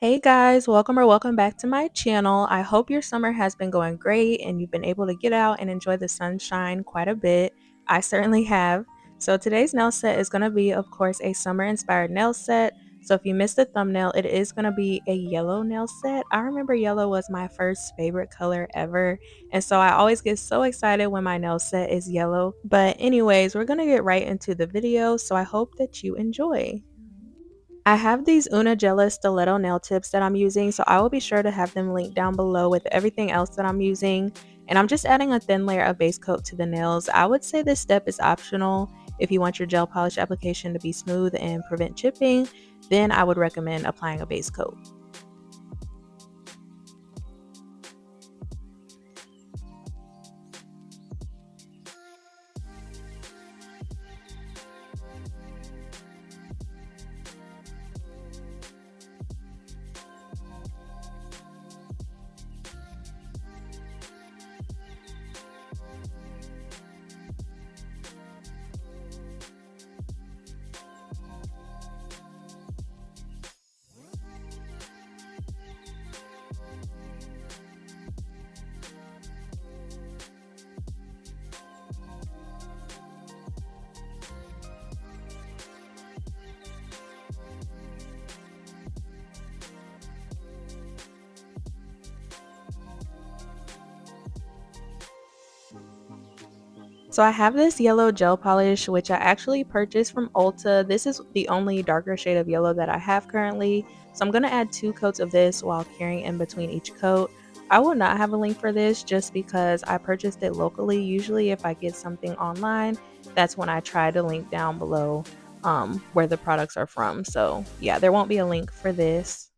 Hey guys, welcome back to my channel. I hope your summer has been going great and you've been able to get out and enjoy the sunshine quite a bit. I certainly have. So today's nail set is going to be, of course, a summer inspired nail set. So if you missed the thumbnail, it is going to be a yellow nail set. I remember yellow was my first favorite color ever. And so I always get so excited when my nail set is yellow. But anyways, we're going to get right into the video. So I hope that you enjoy. I have these Una Gela stiletto nail tips that I'm using, so I will be sure to have them linked down below with everything else that I'm using. And I'm just adding a thin layer of base coat to the nails. I would say this step is optional. If you want your gel polish application to be smooth and prevent chipping, then I would recommend applying a base coat. So I have this yellow gel polish, which I actually purchased from Ulta. This is the only darker shade of yellow that I have currently. So I'm going to add 2 coats of this while carrying in between each coat. I will not have a link for this just because I purchased it locally. Usually if I get something online, that's when I try to link down below where the products are from. So yeah, there won't be a link for this.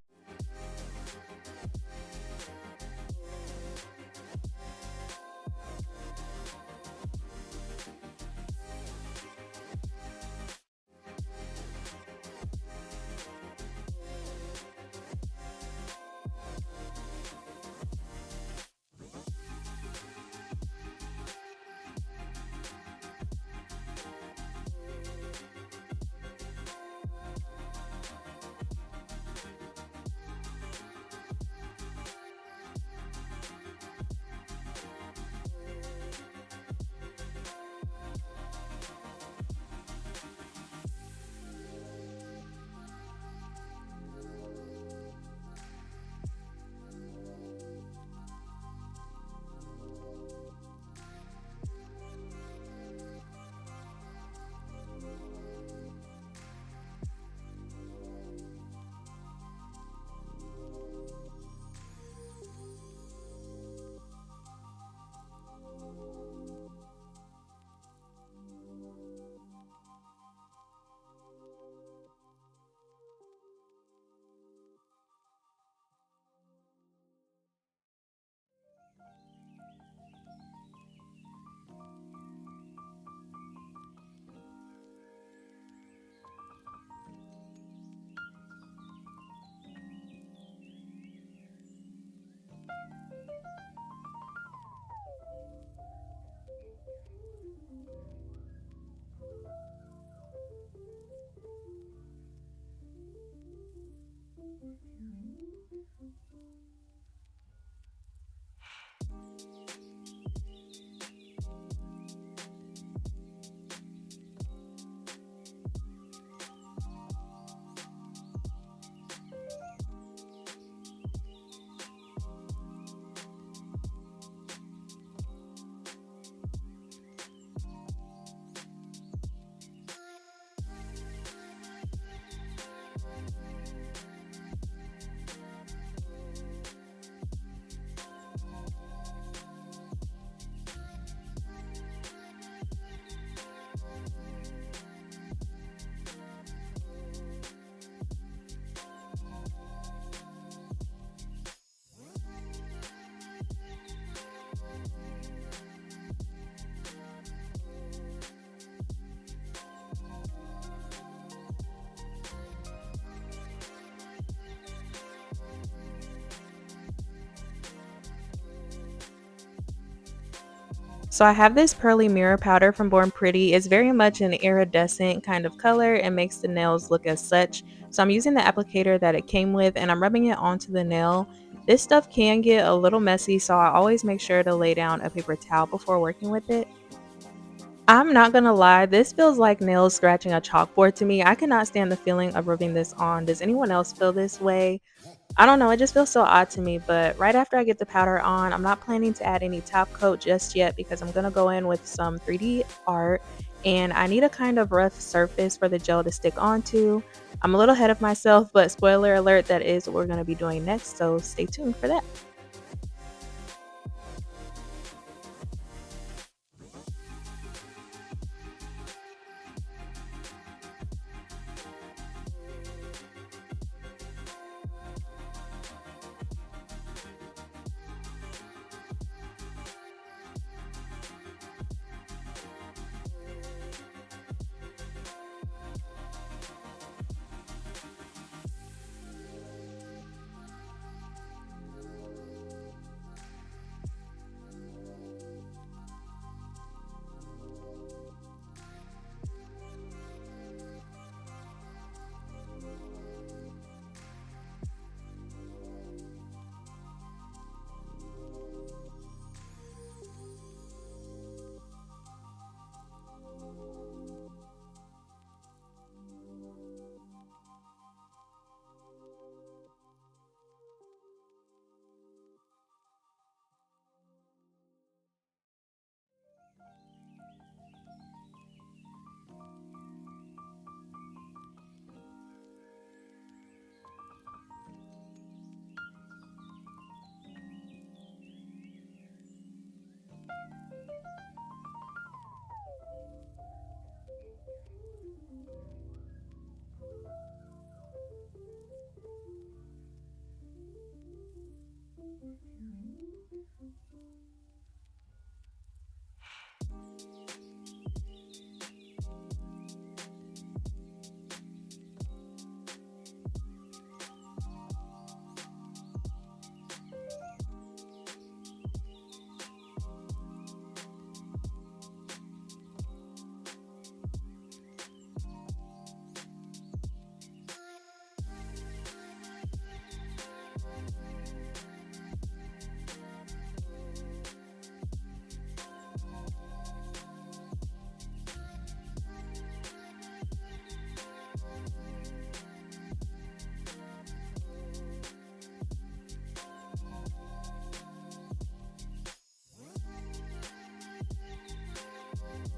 So I have this pearly mirror powder from Born Pretty. It's very much an iridescent kind of color and makes the nails look as such. So I'm using the applicator that it came with and I'm rubbing it onto the nail. This stuff can get a little messy, so I always make sure to lay down a paper towel before working with it. I'm not gonna lie, this feels like nails scratching a chalkboard to me. I cannot stand the feeling of rubbing this on. Does anyone else feel this way? I don't know, it just feels so odd to me, but right after I get the powder on, I'm not planning to add any top coat just yet because I'm gonna go in with some 3D art and I need a kind of rough surface for the gel to stick onto. I'm a little ahead of myself, but spoiler alert, that is what we're gonna be doing next, so stay tuned for that.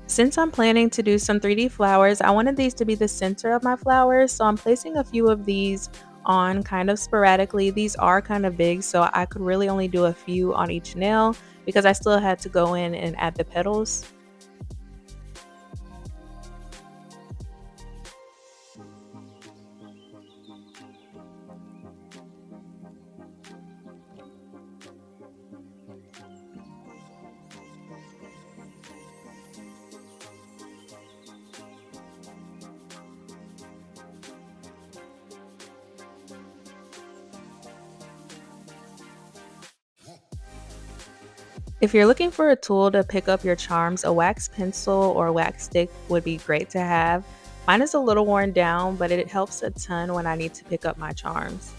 Since I'm planning to do some 3D flowers, I wanted these to be the center of my flowers, so I'm placing a few of these on kind of sporadically. These are kind of big, so I could really only do a few on each nail because I still had to go in and add the petals. If you're looking for a tool to pick up your charms, a wax pencil or wax stick would be great to have. Mine is a little worn down, but it helps a ton when I need to pick up my charms.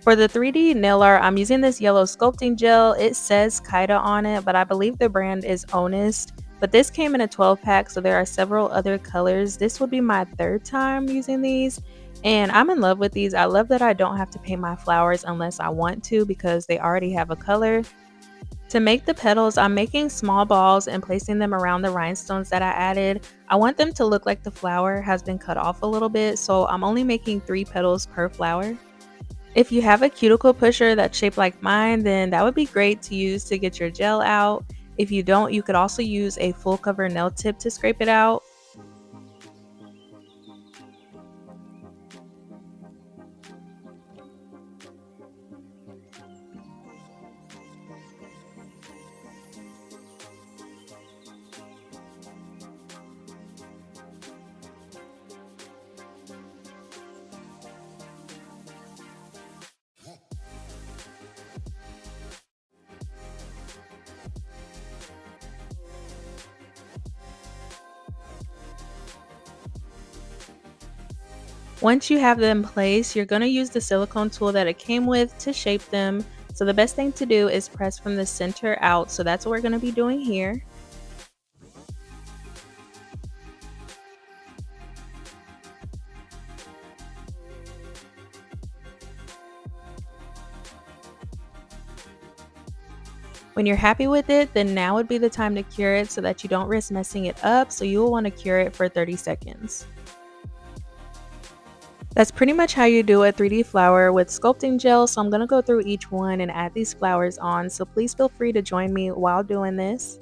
For the 3D nail art, I'm using this yellow sculpting gel. It says Kaida on it, but I believe the brand is Ownest. But this came in a 12 pack, so there are several other colors. This would be my third time using these, and I'm in love with these. I love that I don't have to paint my flowers unless I want to because they already have a color. To make the petals, I'm making small balls and placing them around the rhinestones that I added. I want them to look like the flower has been cut off a little bit, so I'm only making 3 petals per flower. If you have a cuticle pusher that's shaped like mine, then that would be great to use to get your gel out. If you don't, you could also use a full cover nail tip to scrape it out. Once you have them placed, you're going to use the silicone tool that it came with to shape them. So the best thing to do is press from the center out. So that's what we're going to be doing here. When you're happy with it, then now would be the time to cure it so that you don't risk messing it up. So you will want to cure it for 30 seconds. That's pretty much how you do a 3D flower with sculpting gel, so I'm going to go through each one and add these flowers on, so please feel free to join me while doing this.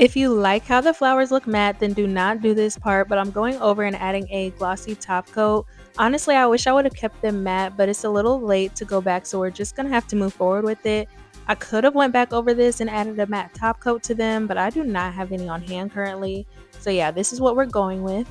If you like how the flowers look matte, then do not do this part, but I'm going over and adding a glossy top coat. Honestly, I wish I would have kept them matte, but it's a little late to go back, so we're just gonna have to move forward with it. I could have went back over this and added a matte top coat to them, but I do not have any on hand currently. So yeah, this is what we're going with.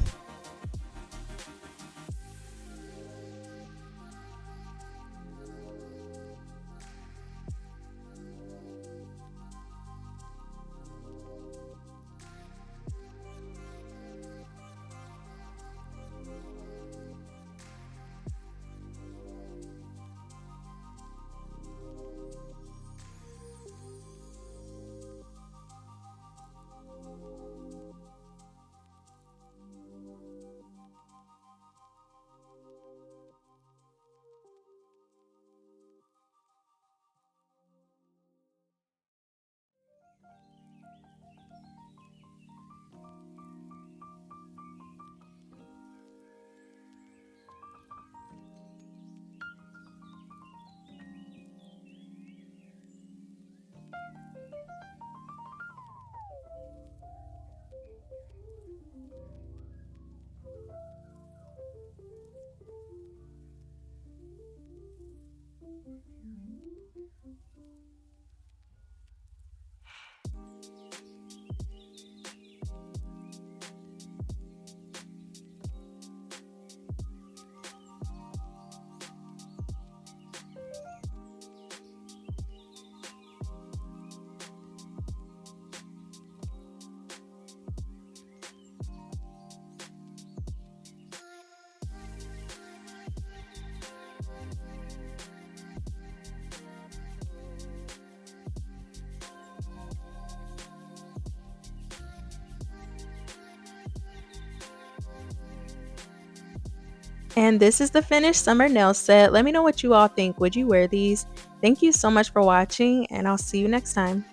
And this is the finished summer nail set. Let me know what you all think. Would you wear these? Thank you so much for watching, and I'll see you next time.